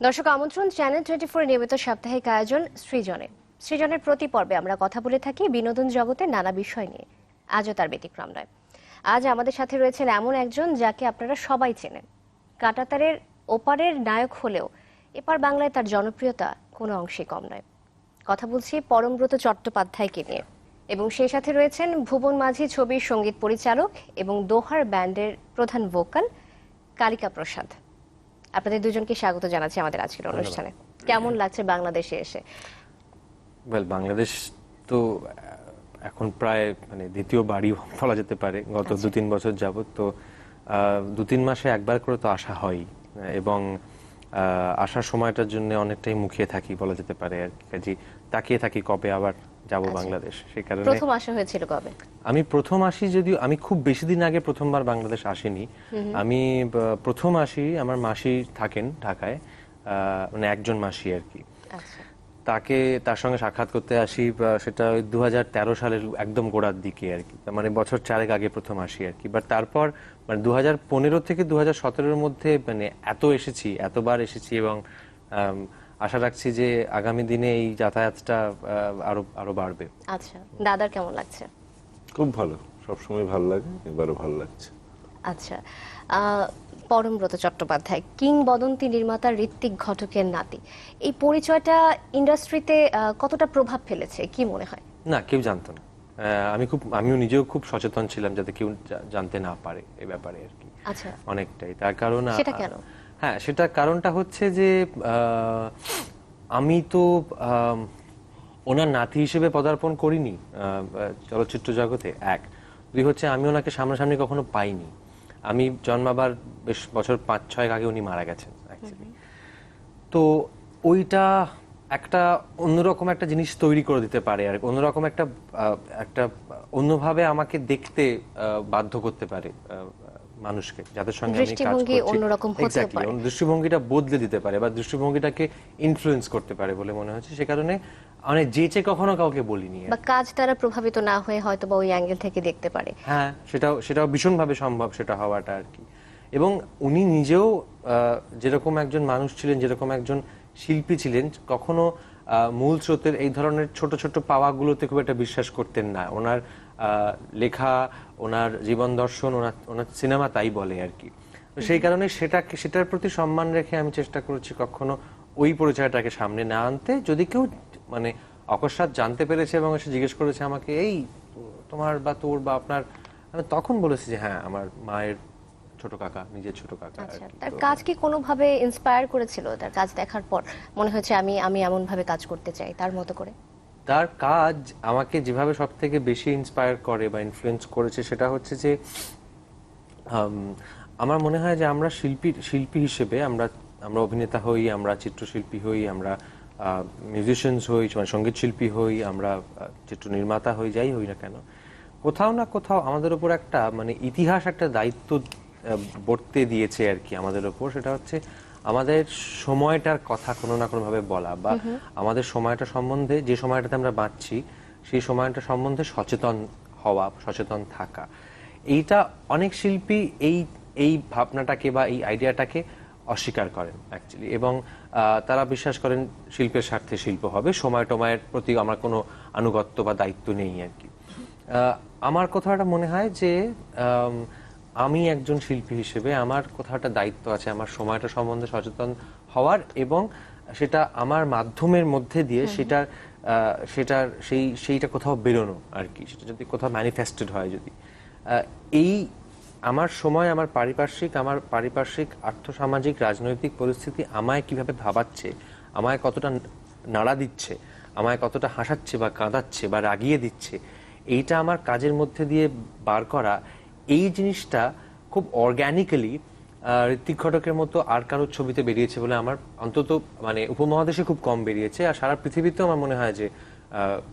দর্শক আমন্ত্রণ চ্যানেল 24 নিয়মিত সাপ্তাহিক আয়োজন সৃজনের প্রতি পর্বে আমরা কথা বলে থাকি বিনোদন জগতের নানা বিষয় নিয়ে। আজও তার ব্যতিক্রম নয়। আজ আমাদের সাথে রয়েছেন এমন একজন যাকে আপনারা সবাই চেনেন। কাঁটাতারের ওপারের নায়ক হলেও এপার বাংলায় তার জনপ্রিয়তা কোনো অংশে কম নয়। কথা বলছি পরমব্রত চট্টোপাধ্যায়কে নিয়ে, এবং সেই সাথে রয়েছেন ভুবন মাঝি ছবির সঙ্গীত পরিচালক এবং দোহার ব্যান্ডের প্রধান ভোকাল কালিকা প্রসাদ। আপনাদের দুজনকে স্বাগত জানাচ্ছি আমাদের আজকের অনুষ্ঠানে। কেমন লাগছে বাংলাদেশে এসে? বাংলাদেশ তো এখন প্রায় দ্বিতীয় বাড়ি বলা যেতে পারে। গত 2-3 বছর যাবত তো 2-3 মাসে একবার করে তো আসা হয়, এবং আসার সময়টার জন্য অনেকটাই মুখিয়ে থাকি বলা যেতে পারে আর কি। তাকিয়ে থাকি কবে আবার যাব বাংলাদেশ। সেই কারণে প্রথম আসা হয়েছিল কবে? আমি প্রথম আসি, যদিও আমি খুব বেশি দিন আগে প্রথমবার বাংলাদেশ আসিনি। আমি প্রথম আসি, আমার মাসি থাকেন ঢাকায়, একজন মাসি আর কি। তার সঙ্গে সাক্ষাৎ করতে আসি, সেটা ওই 2013 সালের একদম গোড়ার দিকে আর কি, বছর 4 আগে প্রথম আসি আর কি। বাট তারপর 2015 থেকে 2017-এর মধ্যে এতবার এসেছি, এবং আশা রাখছি যে আগামী দিনে এই যাতায়াতটা আরো বাড়বে। আচ্ছা, দাদার কেমন লাগছে? খুব ভালো, সবসময় ভালো লাগে, এবারও ভালো লাগছে। আচ্ছা, পরমব্রত চট্টোপাধ্যায় কিংবদন্তি নির্মাতা ঋত্বিক ঘটকের নাতি, এই পরিচয়টা ইন্ডাস্ট্রিতে কতটা প্রভাব ফেলেছে কি মনে হয়? না, কেউ জানতো না। আমিও নিজেও খুব সচেতন ছিলাম যাতে কেউ জানতে না পারে এই ব্যাপারে আর কি। আচ্ছা, অনেকটাই তার কারণ। সেটা কেন? হ্যাঁ, সেটা কারণটা হচ্ছে যে আমি তো ওনার নাতি হিসেবে পদার্পণ করিনি চলচ্চিত্র জগতে। দুই হচ্ছে আমি ওনাকে সামনাসামনি কখনো পাইনি। আমি জন্মাবার বেশ বছর 5-6 আগে উনি মারা গেছেন অ্যাকচুয়ালি। তো ওইটা একটা অন্যরকম একটা জিনিস তৈরি করে দিতে পারে আর অন্যরকম একটা অন্যভাবে আমাকে দেখতে বাধ্য করতে পারে মানুষকে, যাদের সঙ্গে আমি কাজ করছি। দৃষ্টিভঙ্গিটা বদলে দিতে পারে বা দৃষ্টিভঙ্গিটাকে ইনফ্লুয়েন্স করতে পারে বলে মনে হচ্ছে। সে কারণে যেচে কখনো কাউকে বলিনি। বা কাজ দ্বারা প্রভাবিত না হয়ে হয়তো বা ওই অ্যাঙ্গেল থেকে দেখতে পারে। হ্যাঁ, সেটাও ভীষণভাবে সম্ভব সেটা হওয়াটা আর কি। এবং উনি নিজেও যেরকম একজন মানুষ ছিলেন, যেরকম একজন শিল্পী ছিলেন, কখনো মূল স্রোতের এই ধরনের ছোট ছোট পাওয়াগুলোতে খুব একটা বিশ্বাস করতেন না। ওনার লেখা, ওনার জীবন দর্শন, ওনার সিনেমা তাই বলে আর কি। সেই কারণে সেটার প্রতি সম্মান রেখে আমি চেষ্টা করেছি কখনো ওই পরিচয়টাকে সামনে না আনতে। যদি কেউ অকস্মাৎ জানতে পেরেছে এবং এসে জিজ্ঞেস করেছে আমাকে, এই তোমার বা তোর বা আপনার, আমি তখন বলেছি যে হ্যাঁ, আমার মায়ের ছোট কাকা, নিজের ছোট কাকা। তার কাজ কি কোনোভাবে ইন্সপায়ার করেছিল? তার কাজ দেখার পর মনে হয়েছে আমি এমন ভাবে কাজ করতে চাই তার মতো করে? তার কাজ আমাকে যেভাবে সব থেকে বেশি ইন্সপায়ার করে বা ইনফ্লুয়েন্স করেছে সেটা হচ্ছে যে আমার মনে হয় যে আমরা শিল্পী হিসেবে আমরা অভিনেতা হই, আমরা চিত্রশিল্পী হই, আমরা মিউজিশিয়ানস হই, সঙ্গীত শিল্পী হই, আমরা চিত্র নির্মাতা হই, যাই হই না কেন, কোথাও না কোথাও আমাদের উপর একটা ইতিহাস একটা দায়িত্ব বর্তে দিয়েছে আর কি আমাদের উপর। সেটা হচ্ছে আমাদের সময়টার কথা কোনো না কোনোভাবে বলা, বা আমাদের সময়টা সম্বন্ধে, যে সময়টাতে আমরা বাঁচছি সেই সময়টা সম্বন্ধে সচেতন হওয়া, সচেতন থাকা। এইটা অনেক শিল্পী এই ভাবনাটাকে বা এই আইডিয়াটাকে অস্বীকার করেন অ্যাকচুয়ালি, এবং তারা বিশ্বাস করেন শিল্পের স্বার্থে শিল্প হবে, সময়ের প্রতি আমার কোনো আনুগত্য বা দায়িত্ব নেই আর কি। আমার কথাটা মনে হয় যে আমি একজন শিল্পী হিসেবে আমার কোথাও একটা দায়িত্ব আছে আমার সময়টা সম্বন্ধে সচেতন হওয়ার, এবং সেটা আমার মাধ্যমের মধ্যে দিয়ে সেইটা কোথাও বেরোনো আর কি। সেটা যদি কোথাও ম্যানিফেস্টেড হয়, যদি এই আমার সময়, আমার পারিপার্শ্বিক আর্থসামাজিক রাজনৈতিক পরিস্থিতি আমায় কিভাবে ভাবাচ্ছে, আমায় কতটা নাড়া দিচ্ছে, আমায় কতটা হাসাচ্ছে বা কাঁদাচ্ছে বা রাগিয়ে দিচ্ছে, এইটা আমার কাজের মধ্যে দিয়ে বার করা, এই জিনিসটা খুব অর্গ্যানিক্যালি ঋত্বিক ঘটকের মতো আর কারোর ছবিতে বেরিয়েছে বলে আমার অন্তত উপমহাদেশে খুব কম বেরিয়েছে, আর সারা পৃথিবীতেও আমার মনে হয় যে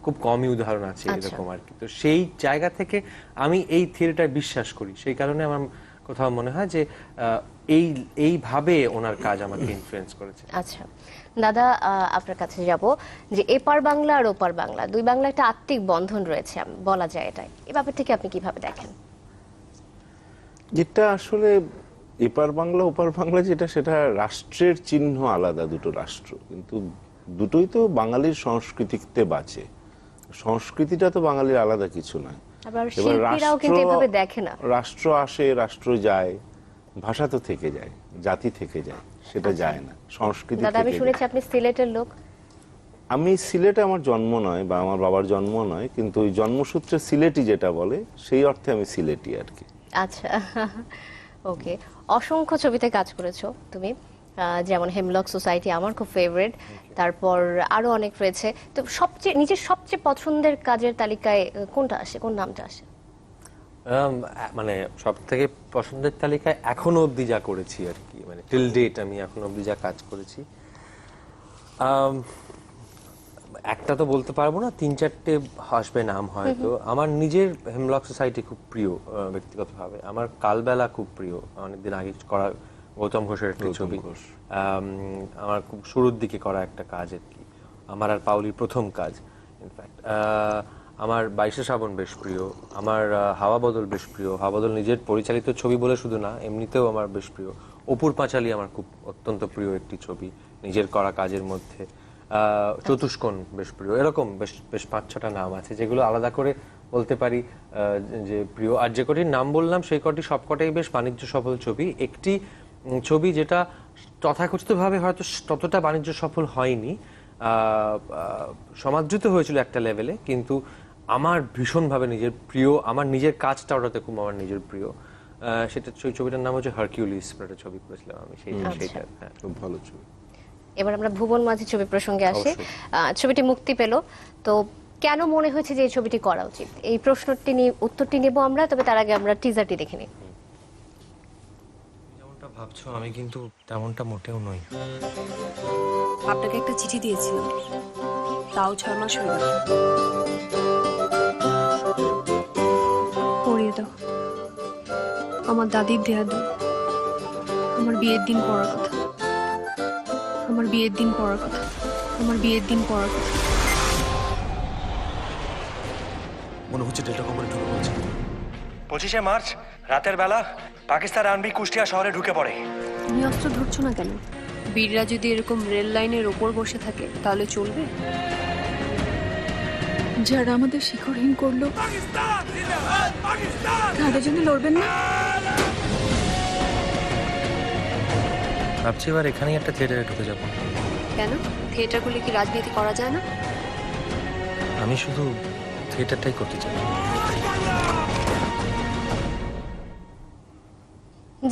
খুব কমই উদাহরণ আছে এরকম আর কি। তো সেই জায়গা থেকে আমি এই থিওরিটায় বিশ্বাস করি। সেই কারণে আমার কোথাও মনে হয় যে এইভাবে ওনার কাজ আমাকে ইনফ্লুয়েন্স করেছে। আচ্ছা দাদা, আপনার কাছে যাব যে এপার বাংলা আর ওপার বাংলা, দুই বাংলা একটা আত্মিক বন্ধন রয়েছে বলা যায়, এটাই এই ব্যাপারটাকে আপনি কিভাবে দেখেন? এটা আসলে এপার বাংলা ওপার বাংলা যেটা, সেটা রাষ্ট্রের চিহ্ন আলাদা, দুটো রাষ্ট্র, কিন্তু দুটোই তো বাঙালির সংস্কৃতিতে বাঁচে। সংস্কৃতিটা তো বাঙালির আলাদা কিছু নয়। আবার শিল্পীরাও কিন্তু এভাবে দেখে না। রাষ্ট্র আসে, রাষ্ট্র যায়, ভাষা তো থেকে যায়, জাতি থেকে যায়, সেটা যায় না, সংস্কৃতি দাদা, আমি থেকে শুনেছি যায়। আপনি সিলেটের লোক। আমি সিলেটে আমার জন্ম নয় বা আমার বাবার জন্ম নয়, কিন্তু ওই জন্মসূত্রে সিলেটি যেটা বলে, সেই অর্থে আমি সিলেটি আর কি। আচ্ছা, ওকে। অসংখ্য ছবিতে কাজ করেছো তুমি, যেমন হেমলক সোসাইটি আমার খুব ফেভারিট, তারপর আরো অনেক রয়েছে। তো নিজের সবচেয়ে পছন্দের কাজের তালিকায় কোনটা আসে, কোন নামটা আসে? মানে সব থেকে পছন্দের তালিকায় এখনো অবধি যা করেছি আর কি, মানে টিল ডেট আমি এখনো অবধি যা কাজ করেছি, একটা তো বলতে পারবো না, 3-4টে আসবে নাম হয়তো। আমার নিজের হেমলক সোসাইটি খুব প্রিয় ব্যক্তিগতভাবে। আমার কালবেলা খুব প্রিয়, অনেকদিন আগে করা গৌতম ঘোষের একটা ছবি, আমার খুব শুরুর দিকে করা একটা কাজ আর কি, আমার আর পাউলির প্রথম কাজ ইনফ্যাক্ট। আমার 22শে শ্রাবণ বেশ প্রিয়, আমার হাওয়া বদল বেশ প্রিয়। হাওয়া বদল নিজের পরিচালিত ছবি বলে শুধু না, এমনিতেও আমার বেশ প্রিয়। অপুর পাঁচালী আমার খুব অত্যন্ত প্রিয় একটি ছবি নিজের করা কাজের মধ্যে। চতুষ্কোণ বেশ প্রিয়। এরকম বেশ বেশ 5-6টা নাম আছে যেগুলো আলাদা করে বলতে পারি যে প্রিয়। আর যে কটির নাম বললাম সেই কটি সবকটাই বেশ বাণিজ্য সফল ছবি। একটি ছবি যেটা তথাকথিতভাবে হয়তো ততটা বাণিজ্য সফল হয়নি, সমাদৃত হয়েছিল একটা লেভেলে, কিন্তু আমার ভীষণভাবে নিজের প্রিয়, আমার নিজের কাজটা ওটাতে খুব আমার নিজের প্রিয়। সেটা সেই ছবিটার নাম হচ্ছে হারকিউলিস, একটা ছবি করেছিলাম আমি সেইটা। হ্যাঁ, খুব ভালো ছবি। এবার আমরা ভুবন মাঝি ছবি প্রসঙ্গে আসি। ছবিটি মুক্তি পেল, তো কেন মনে হয়েছে যে এই ছবিটি করা উচিত? এই প্রশ্নটি নিয়ে উত্তরটি নেব আমরা, তবে তার আগে আমরা টিজারটি দেখে নিই। যেমনটা ভাবছো আমি কিন্তু তেমনটা মোটেও নই। আপনাকে একটা চিঠি দিয়েছিলাম, তাও 6 মাস হয়ে গেল। পড়িয়ে দাও। আমার দাদির দেয়া দুধ, আমার বিয়ের দিন পড়ার কথা, আমার বিয়ের দিন পড়ার কথা, আমার বিয়ের দিন পড়ার কথা। মনে হচ্ছে ডেল্টা কোম্পানি ঢুকে পড়েছে। 25শে মার্চ রাতের বেলা পাকিস্তান আর্মি কুষ্টিয়া শহরে ঢুকে পড়ে। তুমি অস্ত্র ধরছো না কেন? বীররা যদি এরকম রেল লাইনের ওপর বসে থাকে তাহলে চলবে? যারা আমাদের শিখরহীন করলো, তাদের জন্য লড়বেন না? ভাবছি এবার এখানেই একটা থিয়েটারে ঢুকে যাব। কেন? থিয়েটার করলে কি রাজনীতি করা যায় না? আমি শুধু থিয়েটারটাই করতে চাই।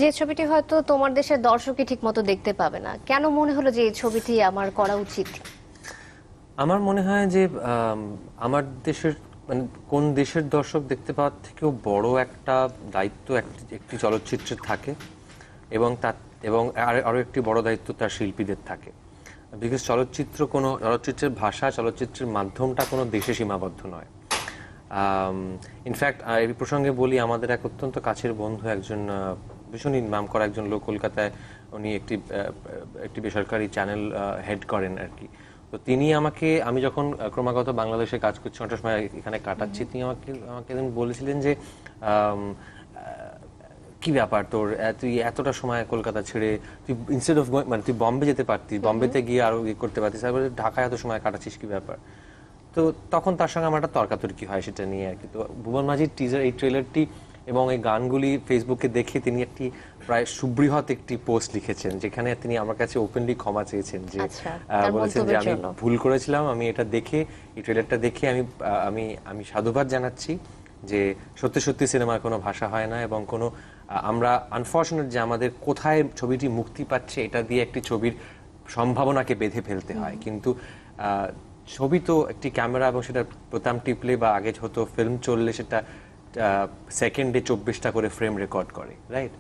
যে ছবিটি হয়তো তোমার দেশের দর্শকই ঠিক মতো দেখতে পাবে না, কেন মনে হলো যে এই ছবিটি আমার করা উচিত? আমার মনে হয় যে আমার দেশের, মানে কোন দেশের দর্শক দেখতে পাওয়ার থেকেও বড় একটা দায়িত্ব একটি চলচ্চিত্রের থাকে, এবং আরো একটি বড় দায়িত্ব তার শিল্পীদের থাকে। বিকজ চলচ্চিত্রের ভাষা, চলচ্চিত্রের মাধ্যমটা কোনো দেশে সীমাবদ্ধ নয়। ইনফ্যাক্ট এই প্রসঙ্গে বলি, আমাদের এক অত্যন্ত কাছের বন্ধু, একজন ভীষণই নাম করা একজন লোক, কলকাতায় উনি একটি বেসরকারি চ্যানেল হেড করেন আর কি। তো তিনি আমি যখন ক্রমাগত বাংলাদেশে কাজ করছি, অনেকটা সময় এখানে কাটাচ্ছি, তিনি আমাকে একদিন বলেছিলেন যে কি ব্যাপার তোর, তুই এতটা সময় কলকাতা ছেড়ে তুই ইনস্টেড অফ মানে তুই বম্বে যেতে পারতিস, বম্বেতে গিয়ে আরো করতে পারতিস, তারপরে ঢাকায় এত সময় কাটাচ্ছিস, কি ব্যাপার? তো তখন তার সঙ্গে আমার একটা তর্কাতর্কি হয় সেটা নিয়ে আর কি। তো ভুবন মাঝির টিজার, এই ট্রেলারটি এবং এই গানগুলি ফেসবুকে দেখে তিনি একটি প্রায় সুবৃহৎ একটি পোস্ট লিখেছেন, যেখানে তিনি আমার কাছে ওপেনলি ক্ষমা চেয়েছেন, যে বলেছেন যে আমি ভুল করেছিলাম, আমি এটা দেখে, এই ট্রেলারটা দেখে আমি সাধুবাদ জানাচ্ছি যে সত্যি সত্যি সিনেমার কোনো ভাষা হয় না, এবং কোনো আমরা আনফর্চুনেট যে আমাদের কোথায় ছবিটি মুক্তি পাচ্ছে এটা দিয়ে একটি ছবির সম্ভাবনাকে বেঁধে ফেলতে হয়। কিন্তু ছবি তো একটি ক্যামেরা, এবং সেটা বোতাম টিপলে বা আগে হতো ফিল্ম চললে সেটা সেকেন্ডে 24টা করে ফ্রেম রেকর্ড করে, রাইট?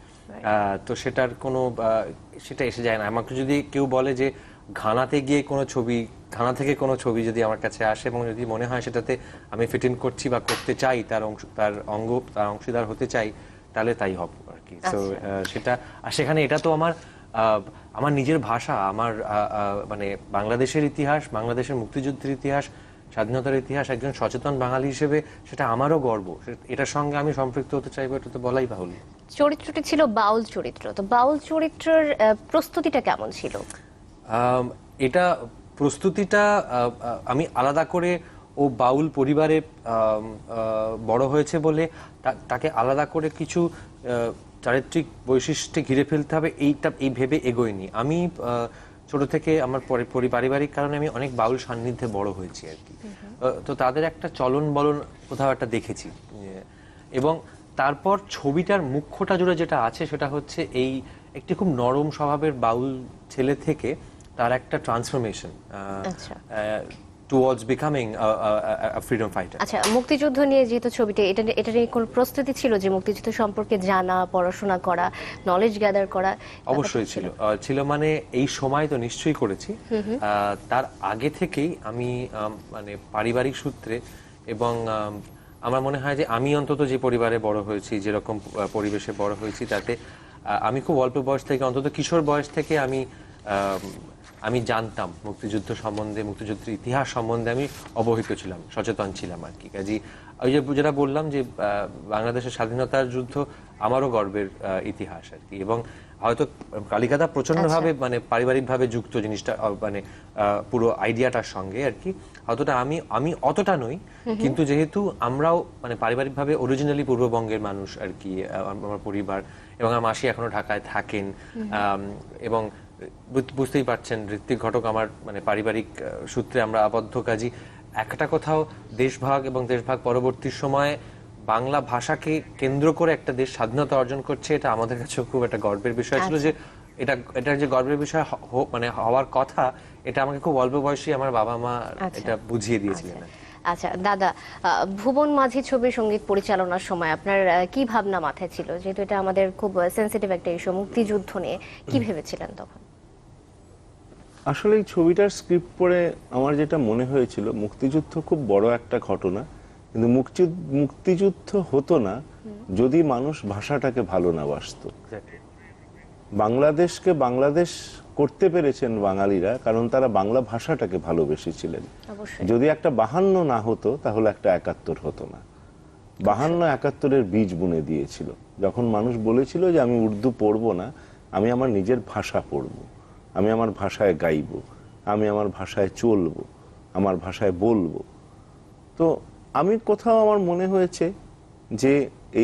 তো সেটার কোনো সেটা এসে যায় না। আমাকে যদি কেউ বলে যে ঘানা থেকে কোনো ছবি যদি আমার কাছে আসে এবং যদি মনে হয় সেটাতে আমি ফিট ইন করছি বা করতে চাই, তার অংশীদার হতে চাই, তাহলে তাই হব আর কি। তো সেটা, আর সেখানে এটা তো আমার নিজের ভাষা, আমার মানে বাংলাদেশের ইতিহাস, বাংলাদেশের মুক্তিযুদ্ধের ইতিহাস, স্বাধীনতার ইতিহাস, একজন সচেতন বাঙালি হিসেবে সেটা আমারও গর্ব। এটার সঙ্গে আমি সম্পৃক্ত হতে চাইবো, এটা তো বলাই বাহুল্য। চরিত্রটি ছিল বাউল চরিত্র, তো বাউল চরিত্রের প্রস্তুতিটা কেমন ছিল? এটা প্রস্তুতিটা আমি আলাদা করে, ও বাউল পরিবারে বড় হয়েছে বলে তাকে আলাদা করে কিছু চারিত্রিক বৈশিষ্ট্যে ঘিরে ফেলতে হবে এই ভেবে এগোয়নি আমি। ছোট থেকে আমার পারিবারিক কারণে আমি অনেক বাউল সান্নিধ্যে বড় হয়েছি আর কি। তো তাদের একটা চলন বলন কোথাও একটা দেখেছি, এবং তারপর ছবিটার মুখ্যটা জুড়ে যেটা আছে সেটা হচ্ছে এই একটি খুব নরম স্বভাবের বাউল ছেলে থেকে তার একটা transformation towards becoming a freedom fighter. আচ্ছা, মুক্তিযুদ্ধ নিয়ে যেহেতু ছবিটা, এটা নিয়ে কোনো প্রস্তুতি ছিল যে মুক্তিযুদ্ধ সম্পর্কে জানা, পড়াশোনা করা, নলেজ গ্যাদার করা? অবশ্যই ছিল মানে এই সময় তো নিশ্চয়ই করেছি। তার আগে থেকেই আমি মানে পারিবারিক সূত্রে, এবং আমার মনে হয় যে আমি অন্তত যে পরিবারে বড় হয়েছি, যেরকম পরিবেশে বড় হয়েছি, তাতে আমি খুব অল্প বয়স থেকে, অন্তত কিশোর বয়স থেকে আমি জানতাম মুক্তিযুদ্ধ সম্বন্ধে, মুক্তিযুদ্ধের ইতিহাস সম্বন্ধে আমি অবহিত ছিলাম, সচেতন ছিলাম আর কি। কাজেই ওই যে যেটা বললাম যে বাংলাদেশের স্বাধীনতার যুদ্ধ আমারও গর্বের ইতিহাস আর কি। এবং হয়তো কালিকাদা প্রচন্ডভাবে মানে পারিবারিকভাবে যুক্ত জিনিসটা, মানে পুরো আইডিয়াটার সঙ্গে আর কি। হয়তোটা আমি অতটা নই, কিন্তু যেহেতু আমরাও মানে পারিবারিকভাবে অরিজিনালি পূর্ববঙ্গের মানুষ আর কি, আমার পরিবার, এবং আমার মাসি এখনো ঢাকায় থাকেন, এবং বুঝতেই পারছেন ঋত্বিক ঘটক আমার মানে পারিবারিক সূত্রে আমরা আবদ্ধ। কাজী একটা কোথাও দেশভাগ এবং দেশভাগ পরবর্তী সময়ে বাংলা ভাষাকে কেন্দ্র করে একটা দেশ স্বাধীনতা অর্জন করছে, এটা আমাদের কাছে খুব একটা গর্বের বিষয় ছিল। যে এটা যে গর্বের বিষয় মানে হওয়ার কথা, এটা আমাকে খুব অল্প বয়সী আমার বাবা মা এটা বুঝিয়ে দিয়েছিলেন। আচ্ছা দাদা, ভুবন মাঝি ছবির সঙ্গীত পরিচালনার সময় আপনার কি ভাবনা মাথায় ছিল, যেহেতু এটা আমাদের খুব সেনসিটিভ একটা ইস্যু, মুক্তিযুদ্ধ নিয়ে কি ভেবেছিলেন তখন? আসলে এই ছবিটার স্ক্রিপ্ট পড়ে আমার যেটা মনে হয়েছিল, মুক্তিযুদ্ধ খুব বড় একটা ঘটনা, কিন্তু মুক্তিযুদ্ধ হতো না যদি মানুষ ভাষাটাকে ভালো না বাসত। বাংলাদেশকে বাংলাদেশ করতে পেরেছেন বাঙালিরা কারণ তারা বাংলা ভাষাটাকে ভালোবেসেছিলেন। যদি একটা 52 না হতো তাহলে একটা 71 হতো না। 52-71-এর বীজ বুনে দিয়েছিল। যখন মানুষ বলেছিল যে আমি উর্দু পড়বো না, আমি আমার নিজের ভাষা পড়বো, আমি আমার ভাষায় গাইবো, আমি আমার ভাষায় চলবো, আমার ভাষায় বলবো। তো আমি কোথাও আমার মনে হয়েছে যে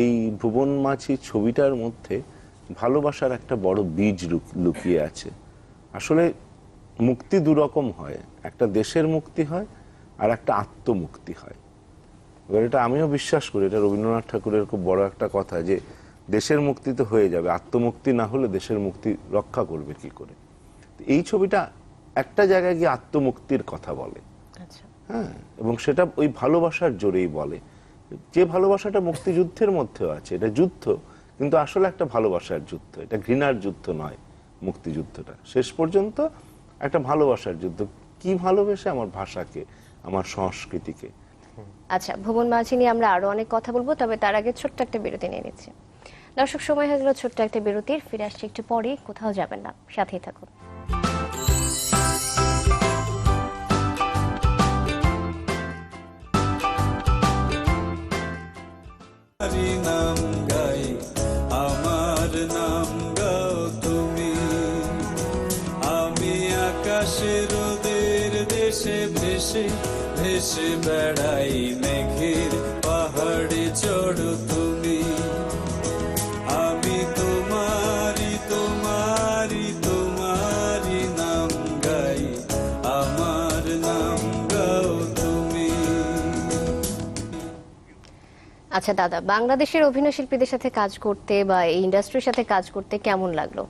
এই ভুবন মাঝি ছবিটার মধ্যে ভালোবাসার একটা বড় বীজ লুকিয়ে আছে। আসলে মুক্তি দুরকম হয়, একটা দেশের মুক্তি হয় আর একটা আত্মমুক্তি হয়। এবার এটা আমিও বিশ্বাস করি, এটা রবীন্দ্রনাথ ঠাকুরের খুব বড় একটা কথা, যে দেশের মুক্তি তো হয়ে যাবে, আত্মমুক্তি না হলে দেশের মুক্তি রক্ষা করবে কি করে। এই ছবিটা একটা জায়গায় গিয়ে আত্মমুক্তির কথা বলে, হ্যাঁ, এবং সেটা ওই ভালোবাসার জোরেই বলে, যে ভালোবাসাটা মুক্তিযুদ্ধের মধ্যেও আছে। এটা যুদ্ধ, কিন্তু আসলে একটা ভালোবাসার যুদ্ধ, এটা ঘৃণার যুদ্ধ নয়। মুক্তিযুদ্ধটা শেষ পর্যন্ত একটা ভালোবাসার যুদ্ধ। কি ভালোবেসে? আমার ভাষাকে, আমার সংস্কৃতিকে। আচ্ছা, ভুবন মাঝি নিয়ে আমরা আরো অনেক কথা বলবো, তবে তার আগে ছোট্ট একটা বিরতি নিয়ে নিচ্ছি। দর্শক, সময় হয়ে গেল ছোট্ট একটা বিরতির, ফিরে আসছি একটু পরে, কোথাও যাবেন না, সাথেই থাকুন। নাম গাই, আমার নাম গাও তুমি, আমি আকাশে রোদের দেশে ভেসে ভেসে বেড়াই, মেঘের পাহাড়ে চড়ো তুমি, আমি তোমারি তোমারি তোমারি নাম গাই, আমার নাম গাও তুমি। আচ্ছা দাদা, বাংলাদেশের অভিনয় শিল্পীদের সাথে কাজ করতে বা এই ইন্ডাস্ট্রির সাথে কাজ করতে কেমন লাগলো?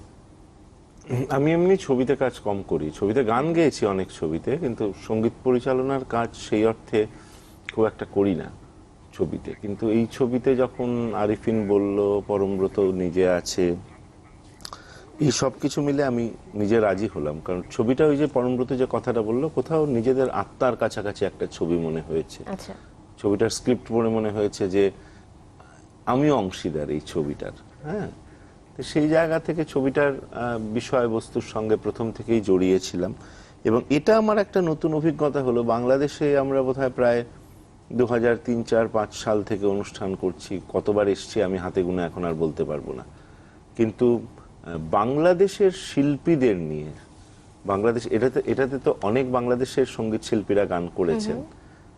আমি এমনি ছবিতে কাজ কম করি, ছবিতে গান গেয়েছি অনেক ছবিতে, কিন্তু সঙ্গীত পরিচালনার কাজ সেই অর্থে খুব একটা করি না ছবিতে। কিন্তু এই ছবিতে যখন আরিফিন বলল, পরমব্রত নিজে আছে, এই সব কিছু মিলে আমি নিজে রাজি হলাম। কারণ ছবিটা ওই যে পরমব্রত যে কথাটা বললো, কোথাও নিজেদের আত্মার কাছাকাছি একটা ছবি মনে হয়েছে। ছবিটার স্ক্রিপ্ট পড়ে মনে হয়েছে যে আমি অংশীদার এই ছবিটার। হ্যাঁ, তো সেই জায়গা থেকে ছবিটার বিষয়বস্তুর সঙ্গে প্রথম থেকেই জড়িয়েছিলাম। এবং এটা আমার একটা নতুন অভিজ্ঞতা হলো, বাংলাদেশে আমরা বোধহয় প্রায় 2003, 4, 5 সাল থেকে অনুষ্ঠান করছি, কতবার এসছি আমি হাতে গুনে এখন আর বলতে পারবো না। কিন্তু বাংলাদেশের শিল্পীদের নিয়ে, বাংলাদেশ এটাতে তো অনেক বাংলাদেশের সঙ্গীত শিল্পীরা গান করেছেন,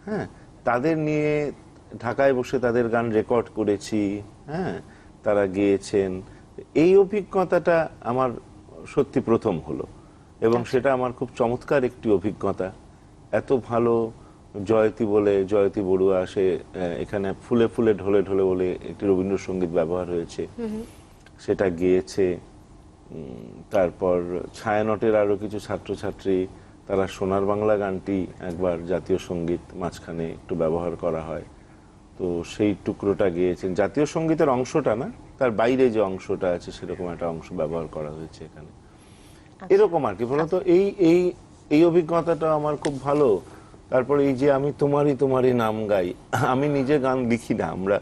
হ্যাঁ, তাদের নিয়ে ঢাকায় বসে তাদের গান রেকর্ড করেছি, হ্যাঁ, তারা গেয়েছেন। এই অভিজ্ঞতাটা আমার সত্যি প্রথম হলো এবং সেটা আমার খুব চমৎকার একটি অভিজ্ঞতা। এত ভালো জয়তী বড়ুয়া, সে এখানে ফুলে ফুলে ঢলে ঢলে বলে একটি রবীন্দ্রসঙ্গীত ব্যবহার হয়েছে, সেটা গেয়েছে। তারপর ছায়ানটের আরো কিছু ছাত্রছাত্রী, তারা সোনার বাংলা গানটি একবার জাতীয় সঙ্গীত মাঝখানে একটু ব্যবহার করা হয়, তো সেই টুকরোটা গেয়েছেন। জাতীয় সঙ্গীতের অংশটা না, তার বাইরে যে অংশটা আছে সেরকম একটা অংশ ব্যবহার করা হয়েছে এখানে। এরকম আর কি বলতো, এই অভিজ্ঞতাটা আমার খুব ভালো। তারপরে এই যে আমি তোমারই নাম গাই, আমি নিজে গান লিখি না, আমরা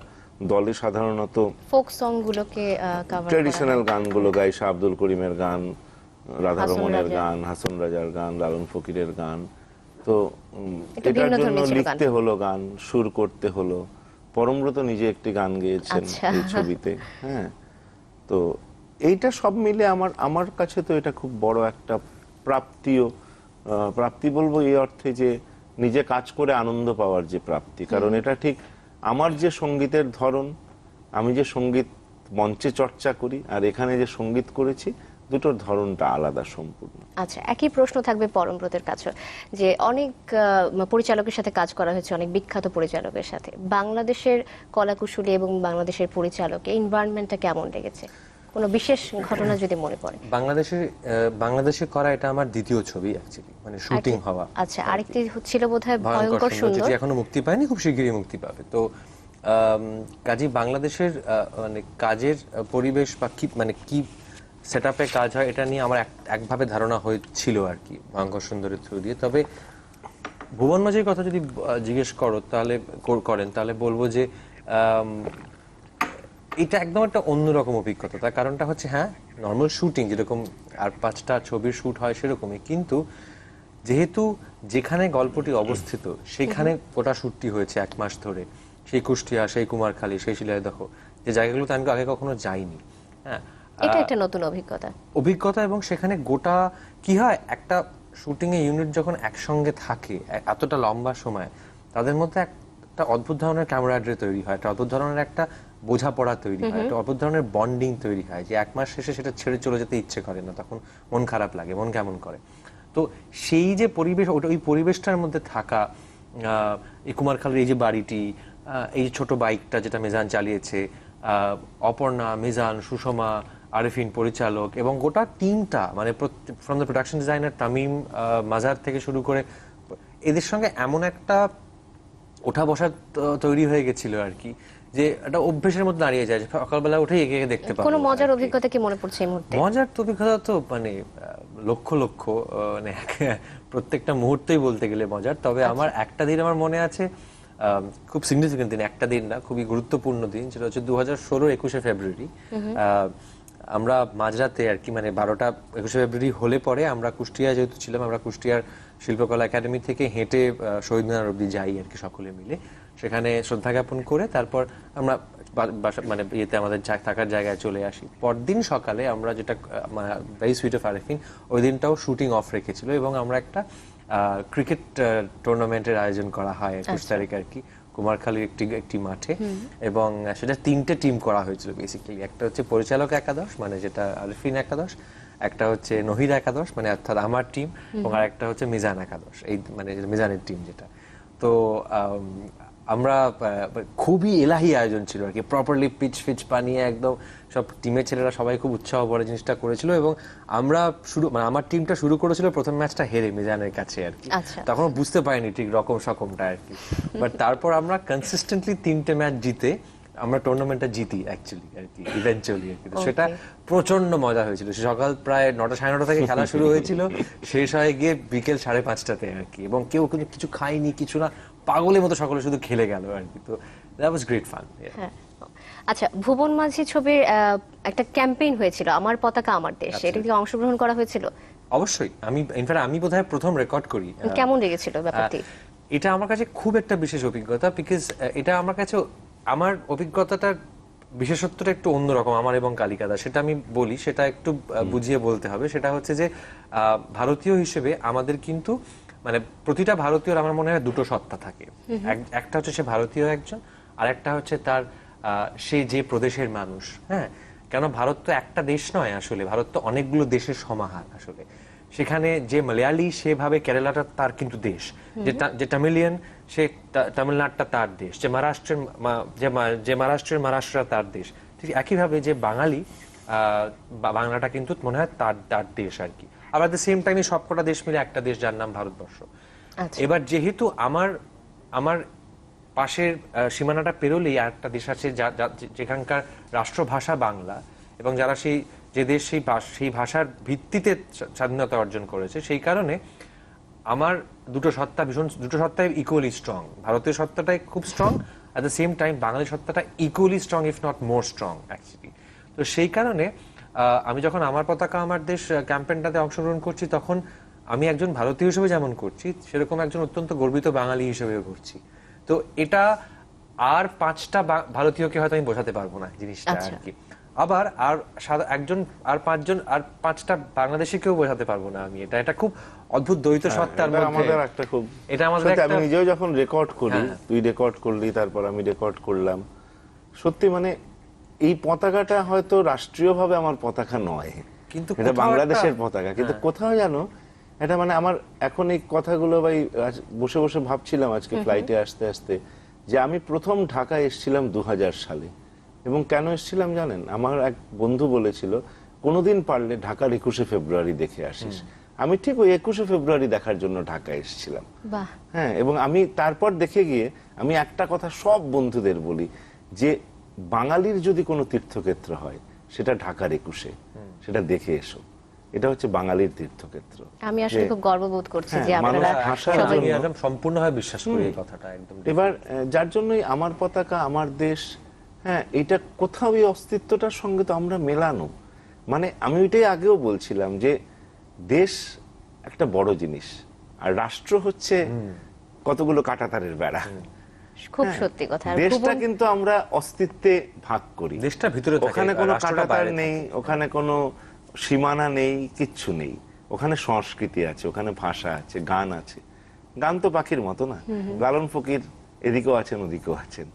দলে সাধারণত ফোক সং গুলোকে কভার ট্র্যাডিশনাল গানগুলো গাই, শাহ আব্দুল করিমের গান, রাধারমণের গান, হাসন রাজার গান, লালন ফকিরের গান। তো এটার জন্য লিখতে হলো গান, সুর করতে হলো। পরমব্রত নিজে একটি গান গেয়েছেন এই ছবিতে, হ্যাঁ। তো এইটা সব মিলে আমার কাছে তো এটা খুব বড় একটা প্রাপ্তি বলবো এই অর্থে যে নিজে কাজ করে আনন্দ পাওয়ার যে প্রাপ্তি। কারণ এটা ঠিক আমার যে সঙ্গীতের ধরন, আমি যে সঙ্গীত মঞ্চে চর্চা করি আর এখানে যে সঙ্গীত করেছি, দুটোর ধরনটা আলাদা সম্পূর্ণ। আচ্ছা, একই প্রশ্ন থাকবে পরমব্রতের কাছে, যে অনেক পরিচালকের সাথে কাজ করা হয়েছে, অনেক বিখ্যাত পরিচালকের সাথে। বাংলাদেশের কলাকুশলী এবং বাংলাদেশের পরিচালক, এনভায়রনমেন্টটা কেমন লেগেছে? কোনো বিশেষ ঘটনা যদি মনে পড়ে? বাংলাদেশে করা এটা আমার দ্বিতীয় ছবি অ্যাকচুয়ালি, মানে শুটিং হওয়া। আচ্ছা, আরেকটি ছিল বোধহয় ভয়ঙ্কর সুন্দর, যেটি এখনো মুক্তি পায়নি, খুব শিগগিরই মুক্তি পাবে। তো কাজী বাংলাদেশের মানে কাজের পরিবেশ বা কি মানে কি সেটআপে কাজ হয় এটা নিয়ে আমার একভাবে ধারণা হয়েছিল আর কি ভয়ঙ্কর সুন্দরের থ্রু দিয়ে। তবে ভুবন মাঝির কথা যদি জিজ্ঞেস করেন তাহলে বলবো যে এটা একদম একটা অন্যরকম অভিজ্ঞতা। তার কারণটা হচ্ছে, হ্যাঁ, নর্মাল শুটিং যেরকম আর 5টা ছবির শুট হয় সেরকমই, কিন্তু যেহেতু যেখানে গল্পটি অবস্থিত সেখানে গোটা শুটটি হয়েছে 1 মাস ধরে, সেই কুষ্টিয়া, সেই কুমারখালী, সেই শিলাইদহ, যে জায়গাগুলোতে আমি আগে কখনো যাইনি, হ্যাঁ, এটা একটা নতুন অভিজ্ঞতা। এবং সেখানে গোটা কি হয়, একটা শুটিং এ ইউনিট যখন একসঙ্গে থাকে এতটা লম্বা সময়, তাদের মধ্যে একটা অদ্ভুত ধরনের ক্যামেরাড্রি তৈরি হয়, একটা অদ্ভুত ধরনের একটা বোঝাপড়া তৈরি হয়, একটা অদ্ভুত ধরনের বন্ডিং তৈরি হয়, যে 1 মাস শেষে সেটা ছেড়ে চলে যেতে ইচ্ছে করে না, তখন মন খারাপ লাগে, মন কেমন করে। তো সেই যে পরিবেশ, ওই পরিবেশটার মধ্যে থাকা, এই কুমারখালীর এই যে বাড়িটি, এই যে ছোট বাইকটা যেটা মিজান চালিয়েছে, অপর্ণা, মিজান, সুষমা, আরিফিন পরিচালক এবং গোটা টিমটা, মানে from the production designer Tamim, মাজার থেকে শুরু করে, এদের সঙ্গে এমন একটা ওঠা বসা তৈরি হয়ে গেছিল আর কি, যে একটা অভ্যেসের মধ্যে দাঁড়িয়ে যায়, সকালবেলা উঠে একে দেখতে পাবো। কোনো মজার অভিজ্ঞতা কি মনে পড়ছে এই মুহূর্তে? মজার তো অভিজ্ঞতা তো মানে লক্ষ মানে প্রত্যেকটা মুহূর্তেই বলতে গেলে মজার। তবে আমার একটা দিন আমার মনে আছে, খুব সিগনিফিকেন্ট দিন, একটা দিন না, খুবই গুরুত্বপূর্ণ দিন, সেটা হচ্ছে 2016 21শে ফেব্রুয়ারি। আমরা মাঝরাতে আর কি, মানে 12টা 21শে ফেব্রুয়ারি হলে পরে আমরা কুষ্টিয়া যেহেতু ছিলাম, আমরা কুষ্টিয়ার শিল্পকলা একাডেমি থেকে হেঁটে শহীদ মিনার অবধি যাই আর কি, সকলে মিলে সেখানে শ্রদ্ধা জ্ঞাপন করে তারপর আমরা মানে ইয়েতে আমাদের থাকার জায়গায় চলে আসি। পরদিন সকালে আমরা যেটা ভেরি সুইট অফ আরিফিন, ওই দিনটাও শুটিং অফ রেখেছিল এবং আমরা একটা ক্রিকেট টুর্নামেন্টের আয়োজন করা হয় 21 তারিখ আর কি, কুমারখালীর একটি মাঠে। এবং সেটা 3টে টিম করা হয়েছিল বেসিক্যালি। একটা হচ্ছে পরিচালক একাদশ, মানে যেটা আরিফিন একাদশ, একটা হচ্ছে নহিদ একাদশ, মানে অর্থাৎ আমার টিম, এবং আর একটা হচ্ছে মিজান একাদশ, এই মানে মিজানের টিম যেটা। তো আমরা খুবই এলাহি আয়োজন ছিল আর কি, প্রপারলি পিচ বানিয়ে একদম সব টিমের ছেলেরা সবাই খুব উৎসাহ ভরে জিনিসটা করেছিল। এবং আমরা মানে আমার টিমটা শুরু করেছিল প্রথম ম্যাচটা হেরে মিজানের কাছে আর কি, তখন বুঝতে পারিনি ঠিক রকমটা আর কি। বাট তারপর আমরা কনসিস্টেন্টলি 3টে ম্যাচ জিতে আমরা টুর্নামেন্টটা জিতি অ্যাকচুয়ালি আর কি, ইভেন্চুয়ালি আর কি। সেটা প্রচন্ড মজা হয়েছিল। সকাল প্রায় 9টা 9:30 থেকে খেলা শুরু হয়েছিল, শেষ হয়ে গিয়ে বিকেল 5:30টাতে আর কি। এবং কেউ কিন্তু কিছু খায়নি, কিছু না, পাগলের মতো সকলে শুধু খেলে গেল আর কি। তো দ্যাট ওয়াজ গ্রেট ফান। আচ্ছা, ভুবন মাঝি ছবির একটা ক্যাম্পেইন হয়েছিল, আমার পতাকা আমার দেশ, এটা কি অংশগ্রহণ করা হয়েছিল? অবশ্যই ইনফ্যাক্ট আমি বোধহয় প্রথম রেকর্ড করি। কেমন লেগেছিল ব্যাপারটি? এটা আমার কাছে খুব একটা বিশেষ অভিজ্ঞতা, বিকজ এটা আমার কাছে আমার অভিজ্ঞতাটা বিশেষত্বটা একটু অন্যরকম আমার এবং কালিকাদা, সেটা আমি বলি, সেটা একটু বুঝিয়ে বলতে হবে। সেটা হচ্ছে যে ভারতীয় হিসেবে আমাদের কিন্তু মানে প্রতিটা ভারতীয়র আমার মনে হয় দুটো সত্তা থাকে। একটা হচ্ছে সে ভারতীয় একজন, আর একটা হচ্ছে তার সে যে প্রদেশের মানুষ। হ্যাঁ, কেন ভারত তো একটা দেশ নয়, আসলে ভারত তো অনেকগুলো দেশের সমাহার। আসলে সেখানে যে মালয়ালি সেভাবে কেরালাটা তার কিন্তু দেশ, যে তামিলিয়ান সে তামিলনাড়ুটা তার দেশ, যে মহারাষ্ট্রের মহারাষ্ট্র তার দেশ, ঠিক একইভাবে যে বাঙালি বাংলাটা কিন্তু মনে হয় তার দেশ আর কি। আবার দ্য সেম টাইমে সবকটা দেশ মিলে একটা দেশ যার নাম ভারতবর্ষ। এবার যেহেতু আমার পাশের সীমানাটা পেরোলেই একটা দেশ আছে যেখানকার রাষ্ট্রভাষা বাংলা, এবং যারা যে দেশ সেই ভাষার ভিত্তিতে স্বাধীনতা অর্জন করেছে, সেই কারণে আমার দুটো সত্তাই ইকুয়ালি স্ট্রং। ভারতীয় সত্তাটাই খুব strong, at the same time Bangali সত্তাটা equally strong, if not more strong actually. তো সেই কারণে আমি যখন আমার পতাকা আমার দেশ ক্যাম্পেইনটাতে অংশগ্রহণ করছি, তখন আমি একজন ভারতীয় হিসেবে যেমন করছি, সেরকম একজন অত্যন্ত গর্বিত বাঙালি হিসেবেও করছি। তো এটা আর 5টা ভারতীয়কে হয়তো আমি বোঝাতে পারবো না জিনিসটা আর কি। আবার আর 5টা বাংলাদেশিকেও বোঝাতে পারবো না আমি। এটা খুব অদ্ভুত দ্বৈত সত্তার মধ্যে আমাদের একটা খুব, এটা আমাদের আমি নিজেও যখন রেকর্ড করি, তুই রেকর্ড করলি, তারপর আমি রেকর্ড করলাম, সত্যি মানে এই পতাকাটা হয়তো রাষ্ট্রীয়ভাবে আমার পতাকা নয়, কিন্তু এটা বাংলাদেশের পতাকা, কিন্তু কোথাও জানো এটা মানে আমার এখন এই কথাগুলো ভাই বসে বসে ভাবছিলাম আজকে ফ্লাইটে আসতে আসতে, যে আমি প্রথম ঢাকায় এসেছিলাম 2000 সালে। এবং কেন এসেছিলাম জানেন? আমার এক বন্ধু বলেছিল কোনোদিন পারলে ঢাকার 21শে ফেব্রুয়ারি দেখে আসিস। আমি ঠিক ওই 21শে ফেব্রুয়ারি দেখার জন্য ঢাকায় এসেছিলাম। হ্যাঁ, এবং আমি তারপর দেখে গিয়ে আমি একটা কথা সব বন্ধুদের বলি, যে বাঙালির যদি কোনো তীর্থক্ষেত্র হয় সেটা ঢাকার 21শে, সেটা দেখে এসো। এটা হচ্ছে বাঙালির তীর্থক্ষেত্র। আমি আসলে খুব গর্ববোধ করছি যে আপনারা একদম সম্পূর্ণভাবে বিশ্বাস করি এই কথাটা একদম। এবার যার জন্যই আমার পতাকা আমার দেশ, হ্যাঁ, এটা কোথাও এই অস্তিত্বটার সঙ্গে তো আমরা মেলানো। মানে আমি ওইটাই আগেও বলছিলাম যে দেশ একটা বড় জিনিস, আর রাষ্ট্র হচ্ছে কতগুলো কাঁটাতারের বেড়া। খুব সত্যি কথা। দেশটা কিন্তু আমরা অস্তিত্বে ভাগ করি, দেশটা ভিতরে থাকে, ওখানে কোনো কাঁটাতার নেই, ওখানে কোনো সীমানা নেই, কিচ্ছু নেই। ওখানে সংস্কৃতি আছে, ওখানে ভাষা আছে, গান আছে। গান তো পাখির মতো না, লালন ফকির এদিকেও আছেন ওদিকেও আছেন,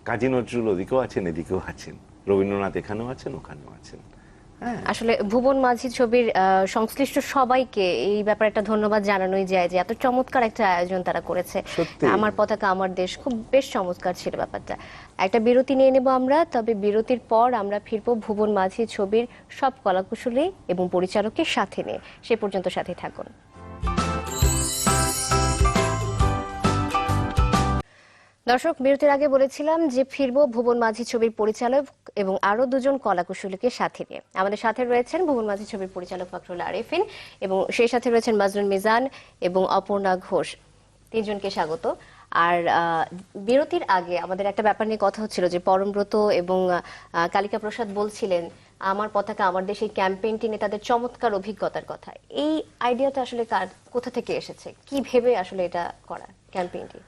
কাজী নজরুল ওদিকেও আছেন এদিকেও আছেন, রবীন্দ্রনাথ এখানেও আছেন ওখানেও আছেন। আসলে ভুবন মাঝি ছবির সংশ্লিষ্ট সবাইকে এই ব্যাপারে একটা ধন্যবাদ জানানোই যায় যে এত চমৎকার একটা আয়োজন তারা করেছে। আমার পতাকা আমার দেশ খুব বেশ চমৎকার ছিল ব্যাপারটা। একটা বিরতি নিয়ে নেব আমরা, তবে বিরতির পর আমরা ফিরবো ভুবন মাঝি ছবির সব কলাকুশলী এবং পরিচালকের সাথে নিয়ে। সে পর্যন্ত সাথে থাকুন। দর্শক, বিরতির আগে বলেছিলাম যে ফিরবো ভুবন মাঝি ছবির পরিচালক এবং আরো দুজন কলাকুশলীকে সাথে নিয়ে। আমাদের সাথে রয়েছেন ভুবন মাঝি ছবির পরিচালক ফখরুল আরেফিন, এবং সেই সাথে রয়েছেন মাজনুন মিজান এবং অপর্ণা ঘোষ। তিনজনকে স্বাগত। আর বিরতির আগে আমাদের একটা ব্যাপার নিয়ে কথা হচ্ছিল যে পরমব্রত এবং কালিকা প্রসাদ বলছিলেন আমার পতাকা আমার দেশ, এই ক্যাম্পেইনটি নিয়ে তাদের চমৎকার অভিজ্ঞতার কথা। এই আইডিয়াটা আসলে কোথা থেকে এসেছে, কি ভেবে আসলে এটা করা ক্যাম্পেইনটি?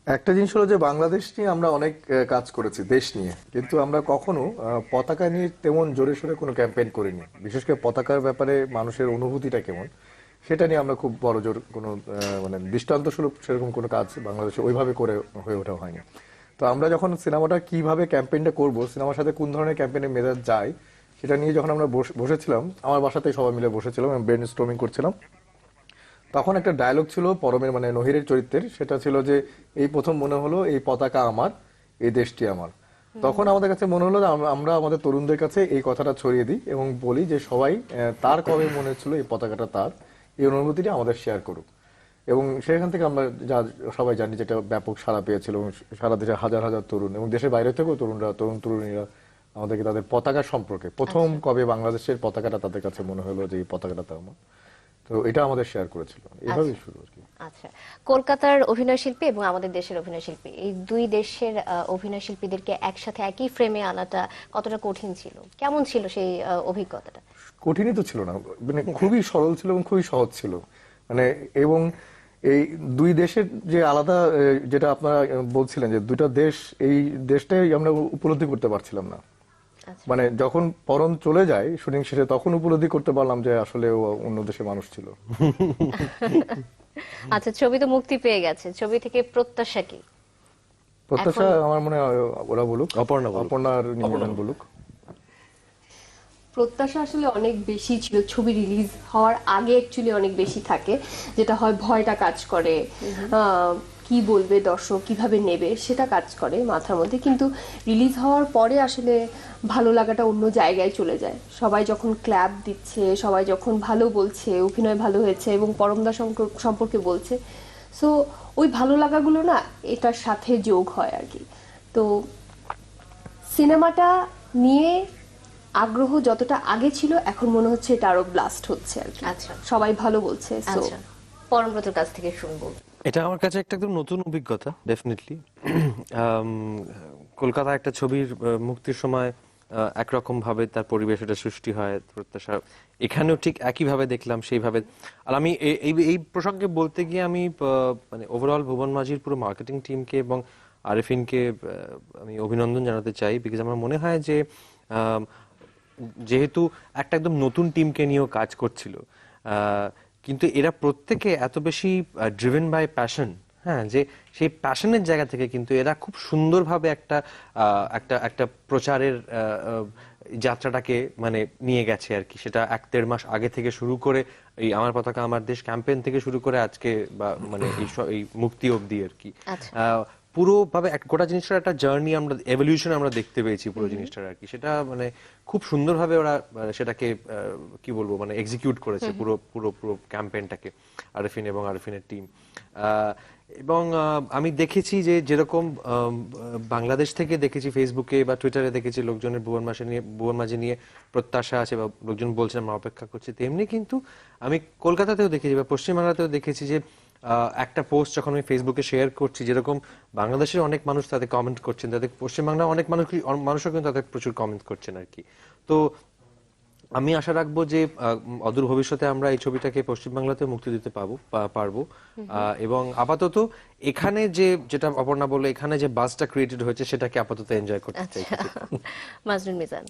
একটা জিনিস হলো যে বাংলাদেশ নিয়ে আমরা অনেক কাজ করেছি, দেশ নিয়ে, কিন্তু আমরা কখনো পতাকা নিয়ে তেমন জোরে সোরে কোনো ক্যাম্পেইন করিনি। বিশেষ করে পতাকার ব্যাপারে মানুষের অনুভূতিটা কেমন সেটা নিয়ে আমরা খুব বড় জোর কোনো মানে দৃষ্টান্ত স্বরূপ সেরকম কোনো কাজ বাংলাদেশে ওইভাবে করে হয়ে ওঠা হয়নি। তো আমরা যখন সিনেমাটা কিভাবে ক্যাম্পেইনটা করব, সিনেমার সাথে কোন ধরনের ক্যাম্পেইনের মেজাজ যায়, সেটা নিয়ে যখন আমরা বসেছিলাম, আমার বাসাতেই সবাই মিলে বসেছিলাম, ব্রেন স্টর্মিং করছিলাম, তখন একটা ডায়লগ ছিল পরমের মানে নহিরের চরিত্রের, সেটা ছিল যে এই প্রথম মনে হলো এই পতাকা আমার, এই দেশটি আমার। তখন আমাদের কাছে মনে হলো যে আমরা আমাদের তরুণদের কাছে এই কথাটা ছড়িয়ে দিই এবং বলি যে সবাই তার কবে মনে হচ্ছিল এই পতাকাটা তার, এই অনুভূতিটা আমাদের শেয়ার করুক। এবং সেখান থেকে আমরা সবাই জানি যেটা ব্যাপক সাড়া পেয়েছিল, এবং সারা দেশে হাজার হাজার তরুণ এবং দেশের বাইরে থেকেও তরুণীরা আমাদেরকে তাদের পতাকা সম্পর্কে প্রথম কবে বাংলাদেশের পতাকাটা তাদের কাছে মনে হলো যে এই পতাকাটা তো আমার, তো এটা আমাদের শেয়ার করেছিল, এভাবেই শুরু আর কি। আচ্ছা, কলকাতার অভিনয় শিল্পী এবং আমাদের দেশের অভিনয় শিল্পী, এই দুই দেশের অভিনয় শিল্পীদেরকে একসাথে একই ফ্রেমে আনাটা কতটা কঠিন ছিল, কেমন ছিল সেই অভিজ্ঞতাটা? কঠিনই তো ছিল না, মানে খুবই সরল ছিল এবং খুবই সহজ ছিল। মানে এবং এই দুই দেশের যে আলাদা যেটা আপনারা বলছিলেন যে দুইটা দেশ, এই দেশটাই আমরা উপলব্ধি করতে পারছিলাম না। আচ্ছা। মানে যখন পরম চলে যায় শুটিং শেষে, তখন উপলব্ধি করতে পারলাম যে আসলে ও অন্য দেশের মানুষ ছিল। আচ্ছা, ছবি তো মুক্তি পেয়ে গেছে, ছবি থেকে প্রত্যাশা কি? প্রত্যাশা আমার মনে হয় ওরা বলুক, অপর্ণা বলুক। অপর্ণা আর নিবেদন বলুক। প্রত্যাশা আসলে অনেক বেশি ছিল, ছবি রিলিজ হওয়ার আগে অ্যাকচুয়ালি অনেক বেশি থাকে, যেটা হয় ভয়টা কাজ করে, কি বলবে দর্শক, কিভাবে নেবে সেটা কাজ করে মাথার মধ্যে। কিন্তু রিলিজ হওয়ার পরে আসলে ভালো লাগাটা অন্য জায়গায় চলে যায়। সবাই যখন ক্ল্যাপ দিচ্ছে, সবাই যখন ভালো বলছে, অভিনয় ভালো হয়েছে এবং পরমদা সম্পর্কে বলছে, সো ওই ভালো লাগাগুলো না এটার সাথে যোগ হয় আর কি। তো সিনেমাটা নিয়ে আগ্রহ যতটা আগে ছিল, এখন মনে হচ্ছে এটা আরো ব্লাস্ট হচ্ছে আর কি। আচ্ছা। সবাই ভালো বলছে। So, আচ্ছা, পরমব্রতর কাছ থেকে শুনবো। এটা আমার কাছে একটা একদম নতুন অভিজ্ঞতা, ডেফিনেটলি। কলকাতা একটা ছবির মুক্তির সময় একরকম ভাবে তার পরিবেশ এটা সৃষ্টি হয়, প্রত্যাশা এখানেও ঠিক একইভাবে দেখলাম সেইভাবে। আর আমি এই প্রসঙ্গে বলতে গিয়ে আমি মানে ওভারঅল ভুবন মাঝির পুরো মার্কেটিং টিমকে এবং আরেফিনকে আমি অভিনন্দন জানাতে চাই, বিকজ আমার মনে হয় যে যেহেতু একটা একদম নতুন টিমকে নিয়েও কাজ করছিল, কিন্তু এরা প্রত্যেকে এত বেশি ড্রিভেন বাই প্যাশন, হ্যাঁ, যে সেই প্যাশনের জায়গা থেকে কিন্তু এরা খুব সুন্দরভাবে একটা একটা একটা প্রচারের যাত্রাটাকে মানে নিয়ে গেছে আর কি। সেটা 1-1.5 মাস আগে থেকে শুরু করে এই আমার পতাকা আমার দেশ ক্যাম্পেইন থেকে শুরু করে আজকে বা মানে এই মুক্তি অবধি আর কি। পুরোভাবে গোটা জিনিসটার একটা জার্নি, আমরা এভলিউশন আমরা দেখতে পেয়েছি পুরো জিনিসটার আর কি। সেটা মানে খুব সুন্দরভাবে ওরা সেটাকে কি বলবো মানে এক্সিকিউট করেছে পুরো পুরো পুরো ক্যাম্পেইনটাকে, আরেফিন এবং আরেফিনের টিম। এবং আমি দেখেছি যে যেরকম বাংলাদেশ থেকে দেখেছি ফেসবুকে বা টুইটারে দেখেছি লোকজনের ভুবন মাঝি নিয়ে প্রত্যাশা আছে বা লোকজন বলছেন আমরা অপেক্ষা করছি, তেমনি কিন্তু আমি কলকাতাতেও দেখেছি বা পশ্চিমবাংলাতেও দেখেছি যে একটা পোস্ট যখন আমি ফেসবুকে শেয়ার করছি, যেরকম বাংলাদেশের অনেক মানুষ তাতে কমেন্ট করছেন, তাদের পশ্চিমবাংলার অনেক মানুষও কিন্তু তাদের প্রচুর কমেন্ট করছেন আর কি। তো আমি আশা রাখবো যে অদূর ভবিষ্যতে আমরা এই ছবিটাকে পশ্চিমবাংলাতে মুক্তি দিতে পারবো। এবং আপাতত এখানে যেটা অপর্ণা বললো, এখানে যে বাসটা ক্রিয়েটেড হয়েছে সেটাকে আপাতত এনজয় করতে চাই। মাজনুন মিজান,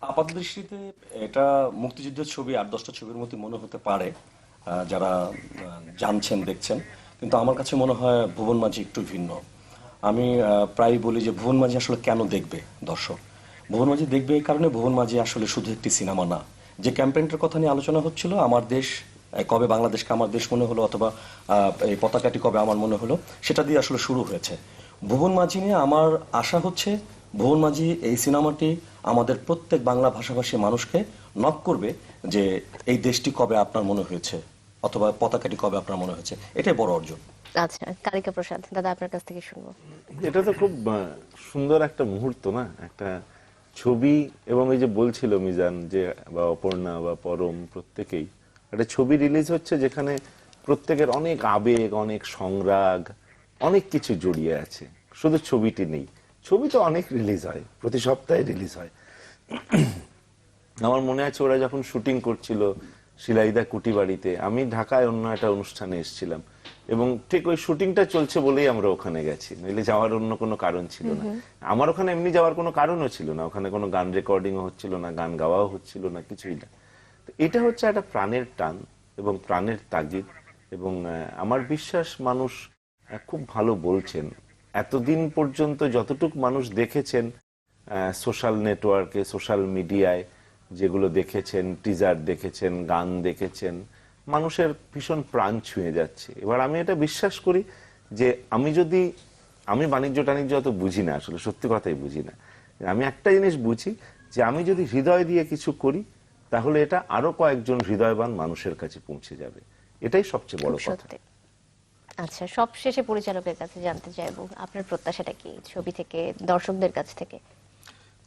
আপাত দৃষ্টিতে এটা মুক্তিযুদ্ধের ছবি 8-10টা ছবির মতো মনে হতে পারে যারা জানছেন দেখছেন, কিন্তু আমার কাছে মনে হয় ভুবন মাঝি একটু ভিন্ন। আমি প্রায় বলি যে ভুবন মাঝি আসলে কেন দেখবে দর্শক। ভুবন মাঝি দেখবে এই কারণে, ভুবন মাঝি আসলে শুধু একটি সিনেমা না। যে ক্যাম্পেইনটার কথা নিয়ে আলোচনা হচ্ছিল, আমার দেশ কবে বাংলাদেশকে আমার দেশ মনে হলো, অথবা এই পতাকাটি কবে আমার মনে হলো, সেটা দিয়ে আসলে শুরু হয়েছে। ভুবন মাঝি নিয়ে আমার আশা হচ্ছে ভুবন মাঝি এই সিনেমাটি আমাদের প্রত্যেক বাংলা ভাষাভাষী মানুষকে নক করবে যে এই দেশটি কবে আপনার মনে হয়েছে, অথবা পতাকাটি কবে আপনার মনে হয়েছে। এটাই বড় অর্জন। আচ্ছা, কালিকা প্রসাদ দাদা, আপনার কাছ থেকে শুনবো। এটা তো খুব সুন্দর একটা মুহূর্ত না, একটা ছবি। এবং এই যে বলছিল মিজান যে বা অপর্ণা বা পরম, প্রত্যেকেই একটা ছবি রিলিজ হচ্ছে যেখানে প্রত্যেকের অনেক আবেগ, অনেক সংরাগ, অনেক কিছু জড়িয়ে আছে। শুধু ছবিটি নেই, ছবি তো অনেক রিলিজ হয়, প্রতি সপ্তাহে রিলিজ হয়। আমার মনে আছে ওরা যখন শুটিং করছিল শিলাইদা কুটিবাড়িতে, আমি ঢাকায় অন্য একটা অনুষ্ঠানে এসেছিলাম এবং ঠিক ওই শুটিংটা চলছে বলেই আমরা ওখানে গেছি, নইলে যাওয়ার অন্য কোনো কারণ ছিল না। আমার ওখানে এমনি যাওয়ার কোনো কারণও ছিল না, ওখানে কোনো গান রেকর্ডিংও হচ্ছিল না, গান গাওয়াও হচ্ছিল না, কিছুই না। তো এটা হচ্ছে একটা প্রাণের টান এবং প্রাণের তাগিদ। এবং আমার বিশ্বাস মানুষ খুব ভালো বলছেন। এতদিন পর্যন্ত যতটুক মানুষ দেখেছেন সোশ্যাল নেটওয়ার্কে, সোশ্যাল মিডিয়ায় যেগুলো দেখেছেন, টিজার দেখেছেন, গান দেখেছেন, মানুষের ভীষণ প্রাণ ছুঁয়ে যাচ্ছে। এবার আমি এটা বিশ্বাস করি যে আমি বাণিজ্য টাণিজ্য অত বুঝি না, আসলে সত্যি কথাই বুঝি না। আমি একটা জিনিস বুঝি যে আমি যদি হৃদয় দিয়ে কিছু করি তাহলে এটা আরো কয়েকজন হৃদয়বান মানুষের কাছে পৌঁছে যাবে, এটাই সবচেয়ে বড় কথা। আচ্ছা, সব শেষে পরিচালকের কাছে জানতে চাইবো আপনার প্রত্যাশাটা কি ছবি থেকে, দর্শকদের কাছ থেকে?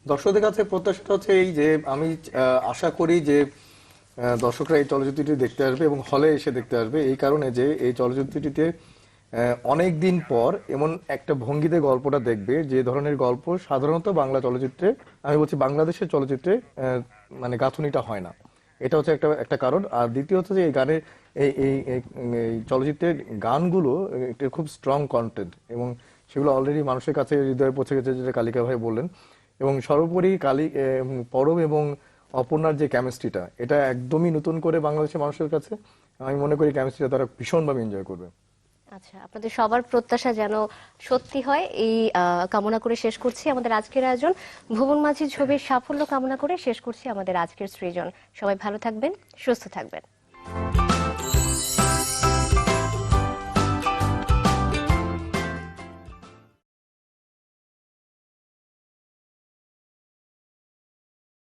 দর্শকদের কাছে প্রত্যাশাটা হচ্ছে এই যে আমি আশা করি যে দর্শকরা এই চলচ্চিত্রটি দেখতে আসবে এবং হলে এসে দেখতে আসবে, এই কারণে যে এই চলচ্চিত্রটিতে অনেক দিন পর এমন একটা ভঙ্গিতে গল্পটা দেখবে যে ধরনের গল্প সাধারণত বাংলা চলচ্চিত্রে, আমি বলছি বাংলাদেশের চলচ্চিত্রে মানে গাঁথুনিটা হয় না। এটা হচ্ছে একটা কারণ। আর দ্বিতীয়ত যে এই গানের এই এই এই- এই চলচ্চিত্রের গানগুলো একটা খুব স্ট্রং কন্টেন্ট এবং সেগুলো অলরেডি মানুষের কাছে হৃদয়ে পৌঁছে গেছে, যেটা কালিকা ভাই বললেন। এবং সর্বোপরি পরব এবং অপর্ণার যে কেমিস্ট্রিটা, এটা একদমই নতুন করে বাংলাদেশের মানুষের কাছে। আমি মনে করি কেমিস্ট্রিটা তারা ভীষণভাবে এনজয় করবে। আচ্ছা, আপনাদের সবার প্রত্যাশা যেন সত্যি হয় এই কামনা করে শেষ করছি আমাদের আজকের আয়োজন। ভুবন মাঝি ছবির সাফল্য কামনা করে শেষ করছি আমাদের আজকের সৃজন। সবাই ভালো থাকবেন, সুস্থ থাকবেন।